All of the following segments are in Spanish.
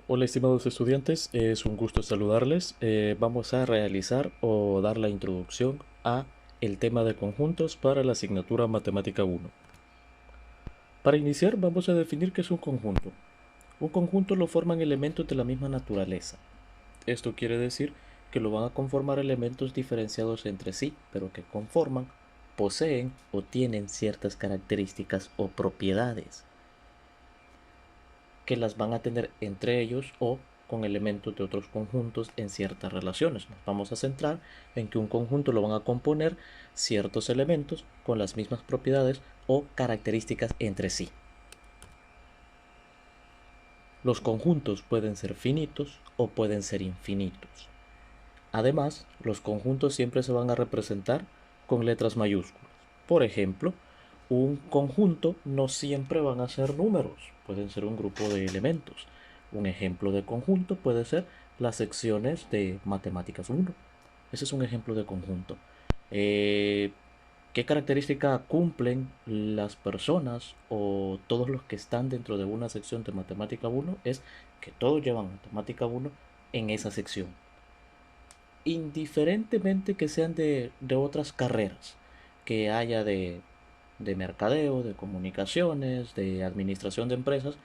Hola estimados estudiantes, es un gusto saludarles. Vamos a realizar o dar la introducción a el tema de conjuntos para la asignatura Matemática 1. Para iniciar vamos a definir qué es un conjunto. Un conjunto lo forman elementos de la misma naturaleza. Esto quiere decir que lo van a conformar elementos diferenciados entre sí, pero que conforman, poseen o tienen ciertas características o propiedades que las van a tener entre ellos o con elementos de otros conjuntos en ciertas relaciones. Nos vamos a centrar en que un conjunto lo van a componer ciertos elementos con las mismas propiedades o características entre sí. Los conjuntos pueden ser finitos o pueden ser infinitos. Además, los conjuntos siempre se van a representar con letras mayúsculas. Por ejemplo, un conjunto no siempre van a ser números, pueden ser un grupo de elementos. Un ejemplo de conjunto puede ser las secciones de Matemáticas 1. Ese es un ejemplo de conjunto. Eh, ¿Qué característica cumplen las personas o todos los que están dentro de una sección de Matemática 1? Es que todos llevan Matemática 1 en esa sección, indiferentemente que sean de otras carreras, que haya de mercadeo, de comunicaciones, de administración de empresas.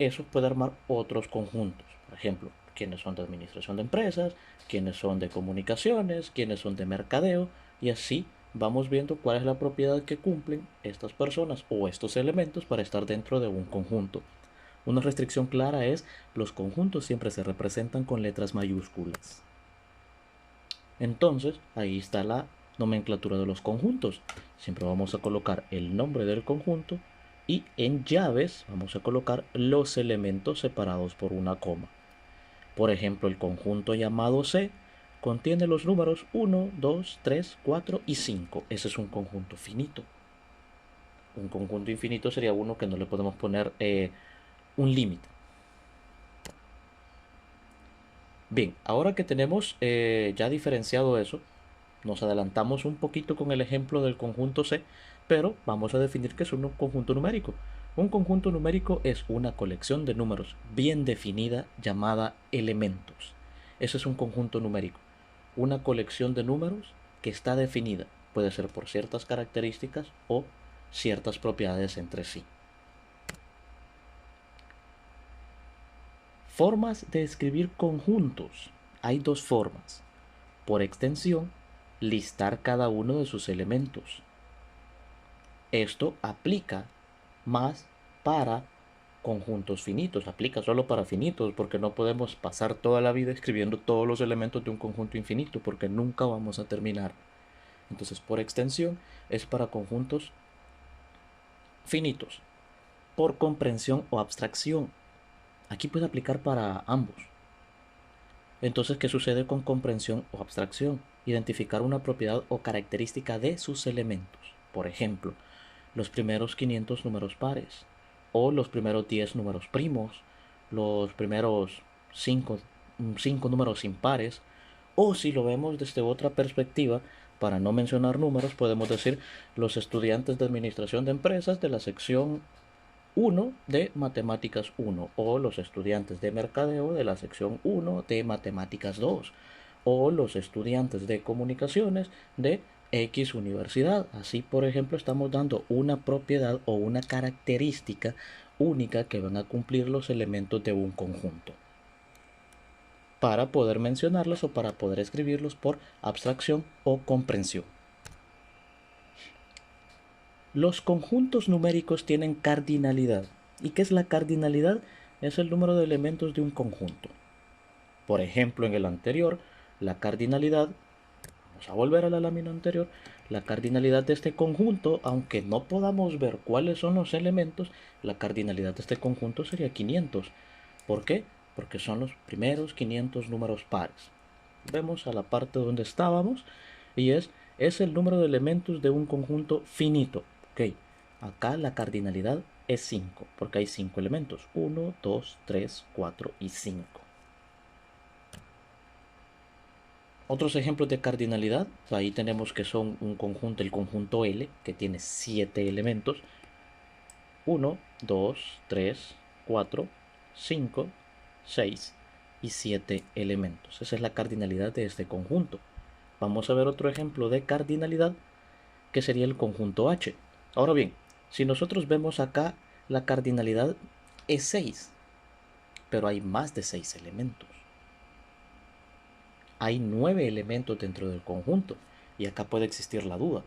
Eso puede armar otros conjuntos. Por ejemplo, quienes son de administración de empresas, quienes son de comunicaciones, quienes son de mercadeo, y así vamos viendo cuál es la propiedad que cumplen estas personas o estos elementos para estar dentro de un conjunto. Una restricción clara es: los conjuntos siempre se representan con letras mayúsculas. Entonces, ahí está la nomenclatura de los conjuntos. Siempre vamos a colocar el nombre del conjunto y en llaves vamos a colocar los elementos separados por una coma. Por ejemplo, el conjunto llamado C contiene los números 1, 2, 3, 4 y 5. Ese es un conjunto finito. Un conjunto infinito sería uno que no le podemos poner un límite. Bien, ahora que tenemos ya diferenciado eso, nos adelantamos un poquito con el ejemplo del conjunto C, pero vamos a definir qué es un conjunto numérico. Un conjunto numérico es una colección de números bien definida llamada elementos. Eso es un conjunto numérico. Una colección de números que está definida. Puede ser por ciertas características o ciertas propiedades entre sí. Formas de escribir conjuntos. Hay dos formas. Por extensión, listar cada uno de sus elementos. Esto aplica más para conjuntos finitos, aplica solo para finitos, porque no podemos pasar toda la vida escribiendo todos los elementos de un conjunto infinito, porque nunca vamos a terminar. Entonces, por extensión, es para conjuntos finitos. Por comprensión o abstracción, aquí puede aplicar para ambos. Entonces, ¿qué sucede con comprensión o abstracción? Identificar una propiedad o característica de sus elementos. Por ejemplo, los primeros 500 números pares, o los primeros 10 números primos, los primeros 5 números impares, o si lo vemos desde otra perspectiva, para no mencionar números, podemos decir los estudiantes de administración de empresas de la sección 1 de Matemáticas 1, o los estudiantes de mercadeo de la sección 1 de Matemáticas 2, o los estudiantes de comunicaciones de X universidad. Así, por ejemplo, estamos dando una propiedad o una característica única que van a cumplir los elementos de un conjunto, para poder mencionarlos o para poder escribirlos por abstracción o comprensión. Los conjuntos numéricos tienen cardinalidad. ¿Y qué es la cardinalidad? Es el número de elementos de un conjunto. Por ejemplo, en el anterior, la cardinalidad, vamos a volver a la lámina anterior, la cardinalidad de este conjunto, aunque no podamos ver cuáles son los elementos, la cardinalidad de este conjunto sería 500. ¿Por qué? Porque son los primeros 500 números pares. Vemos a la parte donde estábamos y es el número de elementos de un conjunto finito. Ok, acá la cardinalidad es 5, porque hay 5 elementos: 1, 2, 3, 4 y 5. Otros ejemplos de cardinalidad, ahí tenemos que son un conjunto, el conjunto L, que tiene 7 elementos: 1, 2, 3, 4, 5, 6 y 7 elementos. Esa es la cardinalidad de este conjunto. Vamos a ver otro ejemplo de cardinalidad, que sería el conjunto H. Ahora bien, si nosotros vemos acá, la cardinalidad es 6, pero hay más de 6 elementos. Hay 9 elementos dentro del conjunto, y acá puede existir la duda.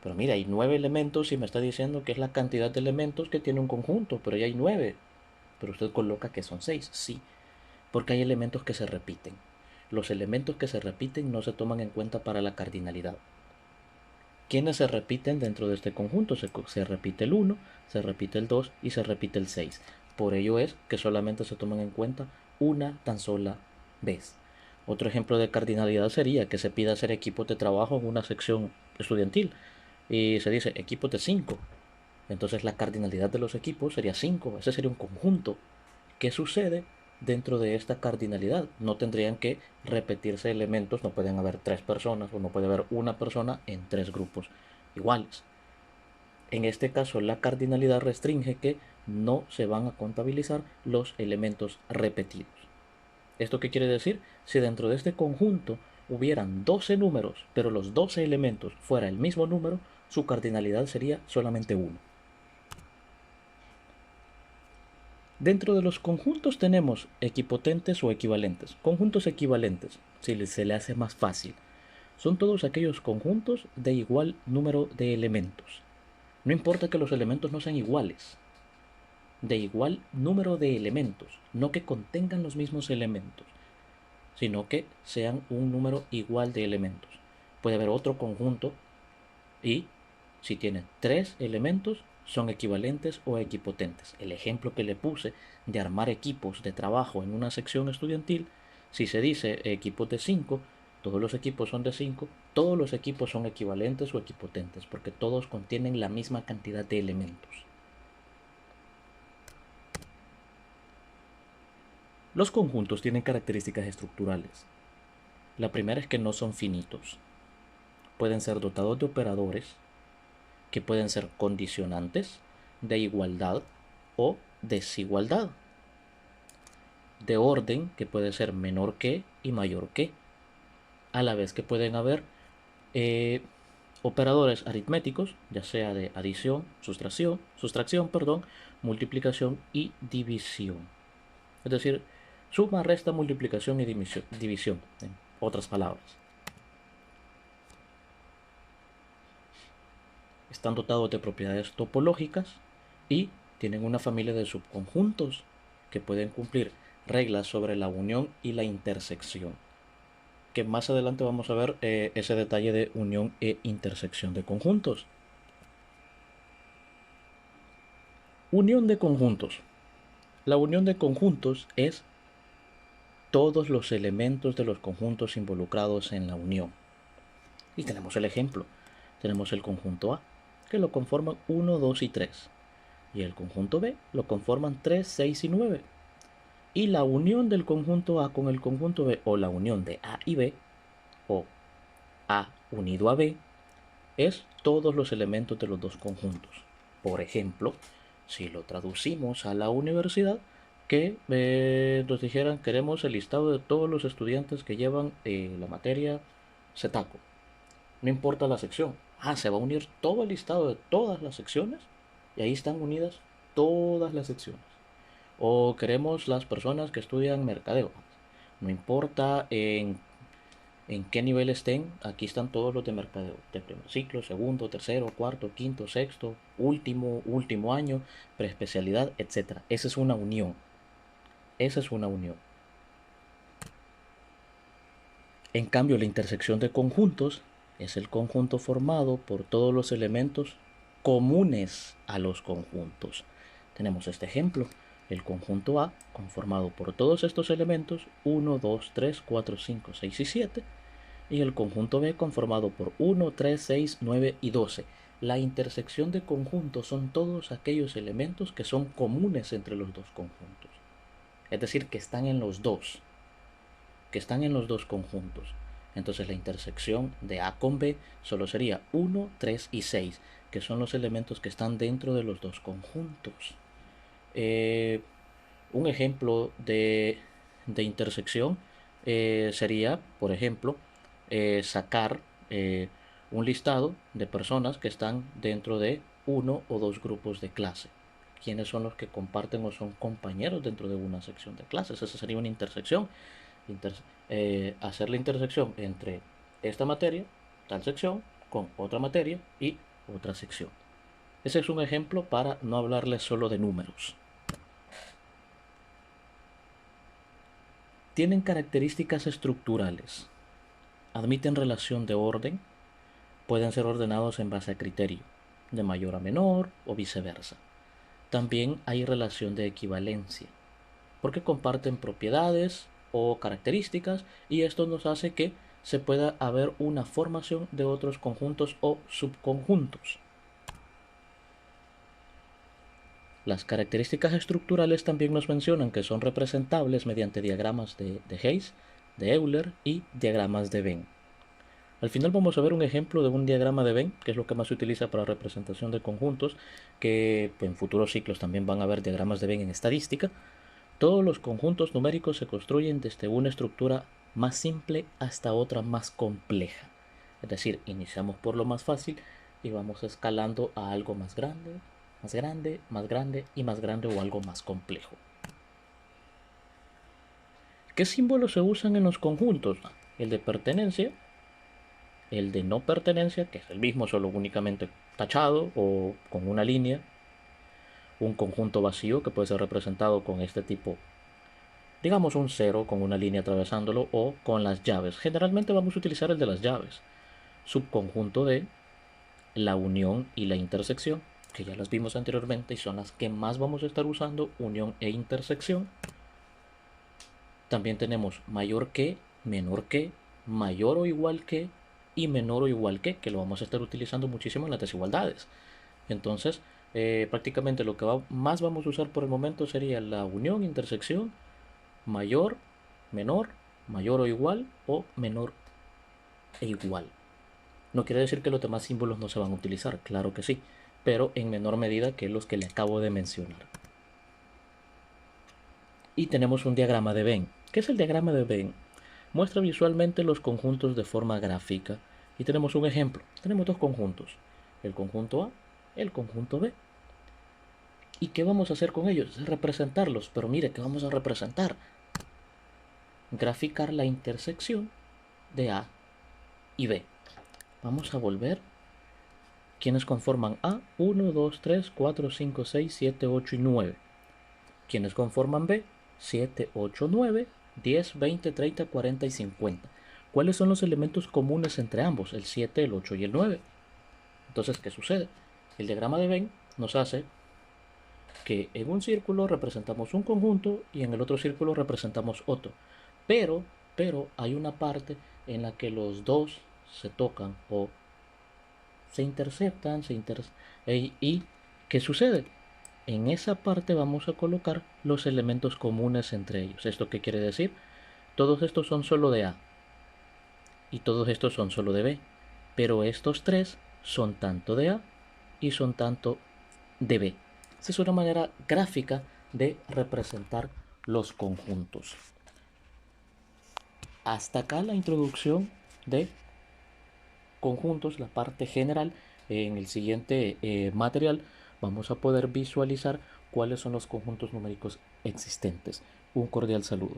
Pero mira, hay 9 elementos y me está diciendo que es la cantidad de elementos que tiene un conjunto, pero ya hay 9. Pero usted coloca que son 6, sí, porque hay elementos que se repiten. Los elementos que se repiten no se toman en cuenta para la cardinalidad. ¿Quiénes se repiten dentro de este conjunto? Se repite el 1, se repite el 2 y se repite el 6. Por ello es que solamente se toman en cuenta una tan sola vez. Otro ejemplo de cardinalidad sería que se pida hacer equipos de trabajo en una sección estudiantil y se dice equipos de 5. Entonces la cardinalidad de los equipos sería 5. Ese sería un conjunto. ¿Qué sucede dentro de esta cardinalidad? No tendrían que repetirse elementos, no pueden haber 3 personas o no puede haber una persona en 3 grupos iguales. En este caso la cardinalidad restringe que no se van a contabilizar los elementos repetidos. ¿Esto qué quiere decir? Si dentro de este conjunto hubieran 12 números, pero los 12 elementos fuera el mismo número, su cardinalidad sería solamente 1. Dentro de los conjuntos tenemos equipotentes o equivalentes. Conjuntos equivalentes, si se le hace más fácil, son todos aquellos conjuntos de igual número de elementos. No importa que los elementos no sean iguales, de igual número de elementos, no que contengan los mismos elementos, sino que sean un número igual de elementos. Puede haber otro conjunto y si tiene 3 elementos son equivalentes o equipotentes. El ejemplo que le puse de armar equipos de trabajo en una sección estudiantil, si se dice equipos de 5, todos los equipos son de 5, todos los equipos son equivalentes o equipotentes, porque todos contienen la misma cantidad de elementos. Los conjuntos tienen características estructurales. La primera es que no son finitos. Pueden ser dotados de operadores, que pueden ser condicionantes, de igualdad o desigualdad, de orden, que puede ser menor que y mayor que, a la vez que pueden haber operadores aritméticos, ya sea de adición, sustracción, multiplicación y división. Es decir, suma, resta, multiplicación y división, en otras palabras. Están dotados de propiedades topológicas y tienen una familia de subconjuntos que pueden cumplir reglas sobre la unión y la intersección. Que más adelante vamos a ver ese detalle de unión e intersección de conjuntos. Unión de conjuntos. La unión de conjuntos es todos los elementos de los conjuntos involucrados en la unión. Y tenemos el ejemplo. Tenemos el conjunto A, que lo conforman 1, 2 y 3. Y el conjunto B lo conforman 3, 6 y 9. Y la unión del conjunto A con el conjunto B, o la unión de A y B, o A unido a B, es todos los elementos de los dos conjuntos. Por ejemplo, si lo traducimos a la universidad, que nos dijeran queremos el listado de todos los estudiantes que llevan la materia Cetaco. No importa la sección. Se va a unir todo el listado de todas las secciones y ahí están unidas todas las secciones. O queremos las personas que estudian mercadeo. No importa en qué nivel estén, aquí están todos los de mercadeo, de primer ciclo, segundo, tercero, cuarto, quinto, sexto, último año, preespecialidad, etc. Esa es una unión. Esa es una unión. En cambio, la intersección de conjuntos es el conjunto formado por todos los elementos comunes a los conjuntos. Tenemos este ejemplo, el conjunto A conformado por todos estos elementos 1, 2, 3, 4, 5, 6 y 7, y el conjunto B conformado por 1, 3, 6, 9 y 12. La intersección de conjuntos son todos aquellos elementos que son comunes entre los dos conjuntos. Es decir, que están en los dos conjuntos. Entonces la intersección de A con B solo sería 1, 3 y 6, que son los elementos que están dentro de los dos conjuntos. Un ejemplo de de intersección sería, por ejemplo, sacar un listado de personas que están dentro de uno o dos grupos de clase. ¿Quiénes son los que comparten o son compañeros dentro de una sección de clases? Esa sería una intersección. Hacer la intersección entre esta materia, tal sección, con otra materia y otra sección. Ese es un ejemplo para no hablarles solo de números. Tienen características estructurales, admiten relación de orden, pueden ser ordenados en base a criterio, de mayor a menor o viceversa. También hay relación de equivalencia, porque comparten propiedades o características y esto nos hace que se pueda haber una formación de otros conjuntos o subconjuntos. Las características estructurales también nos mencionan que son representables mediante diagramas de Hayes, de Euler y diagramas de Venn. Al final vamos a ver un ejemplo de un diagrama de Venn, que es lo que más se utiliza para representación de conjuntos, que en futuros ciclos también van a haber diagramas de Venn en estadística. Todos los conjuntos numéricos se construyen desde una estructura más simple hasta otra más compleja. Es decir, iniciamos por lo más fácil y vamos escalando a algo más grande, más grande, más grande y más grande o algo más complejo. ¿Qué símbolos se usan en los conjuntos? El de pertenencia, el de no pertenencia, que es el mismo, solo únicamente tachado o con una línea, un conjunto vacío que puede ser representado con este tipo, digamos un cero con una línea atravesándolo, o con las llaves. Generalmente vamos a utilizar el de las llaves. Subconjunto de la unión y la intersección, que ya las vimos anteriormente y son las que más vamos a estar usando, unión e intersección. También tenemos mayor que, menor que, mayor o igual que y menor o igual que lo vamos a estar utilizando muchísimo en las desigualdades. Entonces, prácticamente lo que más vamos a usar por el momento sería la unión, intersección, mayor, menor, mayor o igual o menor e igual. No quiere decir que los demás símbolos no se van a utilizar, claro que sí, pero en menor medida que los que le acabo de mencionar. Y tenemos un diagrama de Venn. ¿Qué es el diagrama de Venn? Muestra visualmente los conjuntos de forma gráfica. Y tenemos un ejemplo. Tenemos dos conjuntos. El conjunto A, el conjunto B. ¿Y qué vamos a hacer con ellos? Representarlos. Pero mire, ¿qué vamos a representar? Graficar la intersección de A y B. Vamos a volver. ¿Quiénes conforman A? 1, 2, 3, 4, 5, 6, 7, 8 y 9. ¿Quiénes conforman B? 7, 8, 9, 10, 20, 30, 40 y 50. ¿Cuáles son los elementos comunes entre ambos? El 7, el 8 y el 9. Entonces, ¿qué sucede? El diagrama de Venn nos hace que en un círculo representamos un conjunto y en el otro círculo representamos otro. Pero hay una parte en la que los dos se tocan o se interceptan, y ¿qué sucede? En esa parte vamos a colocar los elementos comunes entre ellos. ¿Esto qué quiere decir? Todos estos son solo de A y todos estos son solo de B, pero estos tres son tanto de A y son tanto de B. Esa es una manera gráfica de representar los conjuntos. Hasta acá la introducción de conjuntos, la parte general. En el siguiente material vamos a poder visualizar cuáles son los conjuntos numéricos existentes. Un cordial saludo.